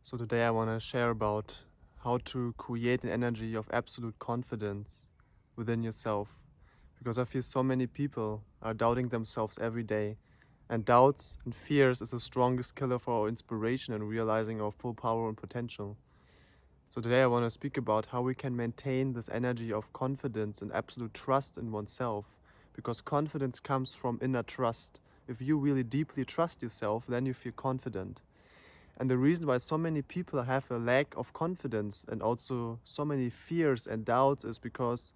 So today I want to share about how to create an energy of absolute confidence within yourself. Because I feel so many people are doubting themselves every day. And doubts and fears is the strongest killer for our inspiration and realizing our full power and potential. So today I want to speak about how we can maintain this energy of confidence and absolute trust in oneself. Because confidence comes from inner trust. If you really deeply trust yourself, then you feel confident. And the reason why so many people have a lack of confidence and also so many fears and doubts is because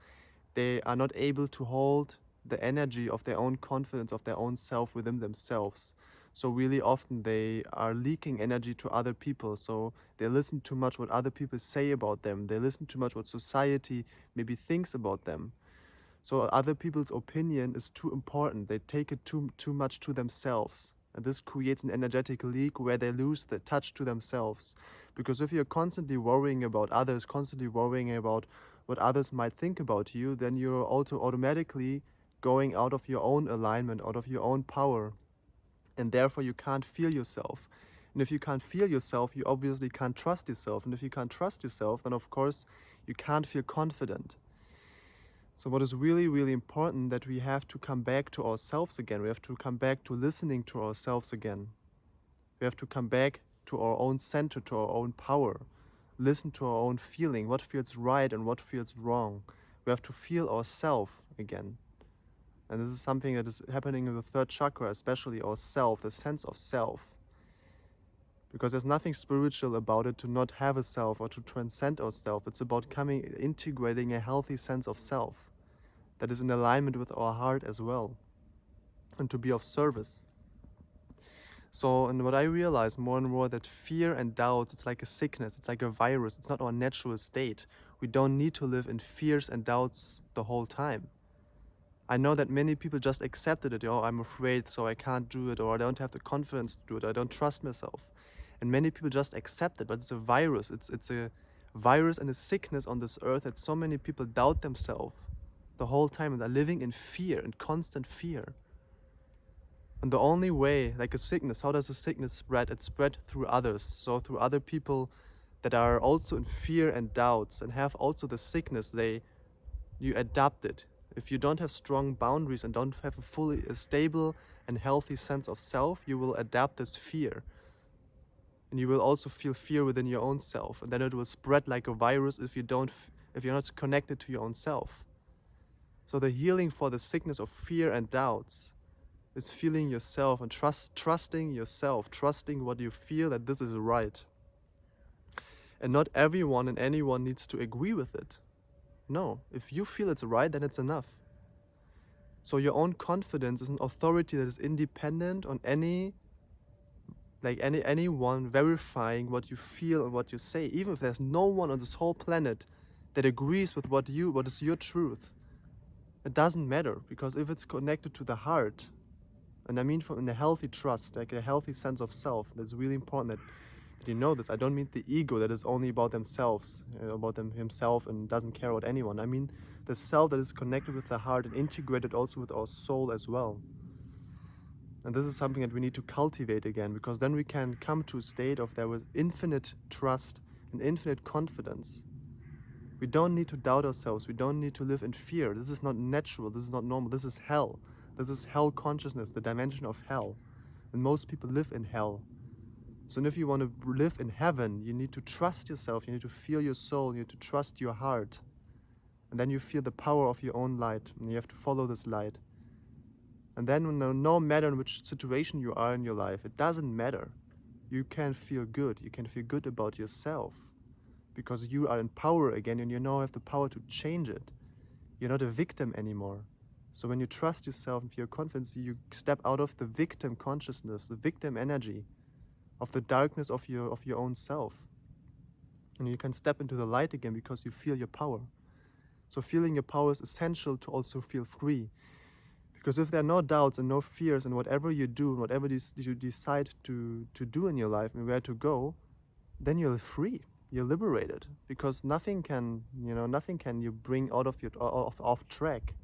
they are not able to hold the energy of their own confidence, of their own self within themselves. So really often they are leaking energy to other people. So they listen too much what other people say about them. They listen too much what society maybe thinks about them. So other people's opinion is too important. They take it too much to themselves. And this creates an energetic leak where they lose the touch to themselves. Because if you're constantly worrying about others, constantly worrying about what others might think about you, then you're also automatically going out of your own alignment, out of your own power. And therefore you can't feel yourself. And if you can't feel yourself, you obviously can't trust yourself. And if you can't trust yourself, then of course you can't feel confident. So what is really, really important that we have to come back to ourselves again. We have to come back to listening to ourselves again. We have to come back to our own center, to our own power. Listen to our own feeling, what feels right and what feels wrong. We have to feel ourselves again. And this is something that is happening in the third chakra, especially our self, the sense of self. Because there's nothing spiritual about it to not have a self or to transcend ourselves. It's about integrating a healthy sense of self that is in alignment with our heart as well, and to be of service. So, and what I realize more and more that fear and doubts, it's like a sickness, it's like a virus, it's not our natural state. We don't need to live in fears and doubts the whole time. I know that many people just accepted it, oh, I'm afraid, so I can't do it, or I don't have the confidence to do it, I don't trust myself. And many people just accept it, but it's a virus, it's a virus and a sickness on this earth that so many people doubt themselves the whole time and are living in fear, in constant fear. And the only way, like a sickness, how does a sickness spread? It spread through others. So through other people that are also in fear and doubts and have also the sickness, you adapt it. If you don't have strong boundaries and don't have a stable and healthy sense of self, you will adapt this fear. And you will also feel fear within your own self. And then it will spread like a virus if you're not connected to your own self. So the healing for the sickness of fear and doubts is feeling yourself and trusting yourself, trusting what you feel that this is right. And not everyone and anyone needs to agree with it. No, if you feel it's right, then it's enough. So your own confidence is an authority that is independent on anyone verifying what you feel and what you say. Even if there's no one on this whole planet that agrees with what is your truth, it doesn't matter, because if it's connected to the heart, and I mean in a healthy trust, like a healthy sense of self, that's really important that you know this. I don't mean the ego that is only about themselves, about himself and doesn't care about anyone. I mean the self that is connected with the heart and integrated also with our soul as well. And this is something that we need to cultivate again, because then we can come to a state of there with infinite trust and infinite confidence. We don't need to doubt ourselves. We don't need to live in fear. This is not natural. This is not normal. This is hell. This is hell consciousness, the dimension of hell. And most people live in hell. So if you want to live in heaven, you need to trust yourself. You need to feel your soul. You need to trust your heart. And then you feel the power of your own light. And you have to follow this light. And then no matter in which situation you are in your life, it doesn't matter. You can feel good. You can feel good about yourself. Because you are in power again and you now have the power to change it. You're not a victim anymore. So when you trust yourself and feel confidence, you step out of the victim consciousness, the victim energy, of the darkness of your own self. And you can step into the light again because you feel your power. So feeling your power is essential to also feel free. Because if there are no doubts and no fears in whatever you do, and whatever you decide to do in your life and where to go, then you're free. You're liberated, because nothing can you bring out of your off track.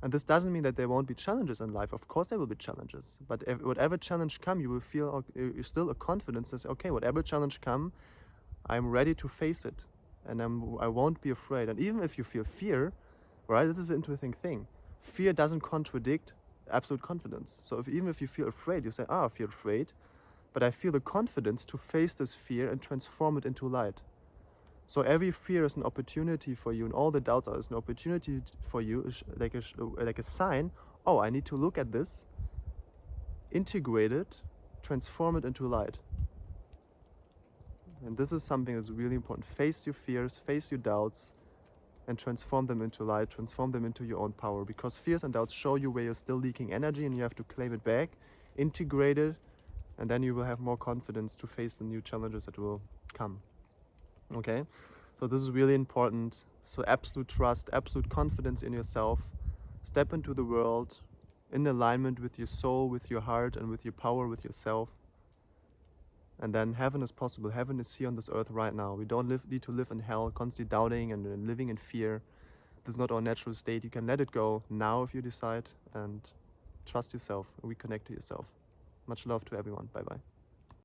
And this doesn't mean that there won't be challenges in life. Of course there will be challenges. But if whatever challenge come, you will feel still a confidence to say, okay, whatever challenge come, I'm ready to face it. And I won't be afraid. And even if you feel fear, right, this is an interesting thing. Fear doesn't contradict absolute confidence. So even if you feel afraid, you say, I feel afraid, but I feel the confidence to face this fear and transform it into light. So every fear is an opportunity for you, and all the doubts are an opportunity for you, like a sign. Oh, I need to look at this, integrate it, transform it into light. And this is something that's really important. Face your fears, face your doubts, and transform them into light, transform them into your own power. Because fears and doubts show you where you're still leaking energy, and you have to claim it back, integrate it, and then you will have more confidence to face the new challenges that will come. Okay, so this is really important. So absolute trust, absolute confidence in yourself. Step into the world in alignment with your soul, with your heart, and with your power, with yourself. And then heaven is possible. Heaven is here on this earth right now. We don't need to live in hell, constantly doubting and living in fear. This is not our natural state. You can let it go now if you decide, and trust yourself. Reconnect to yourself. Much love to everyone. Bye bye.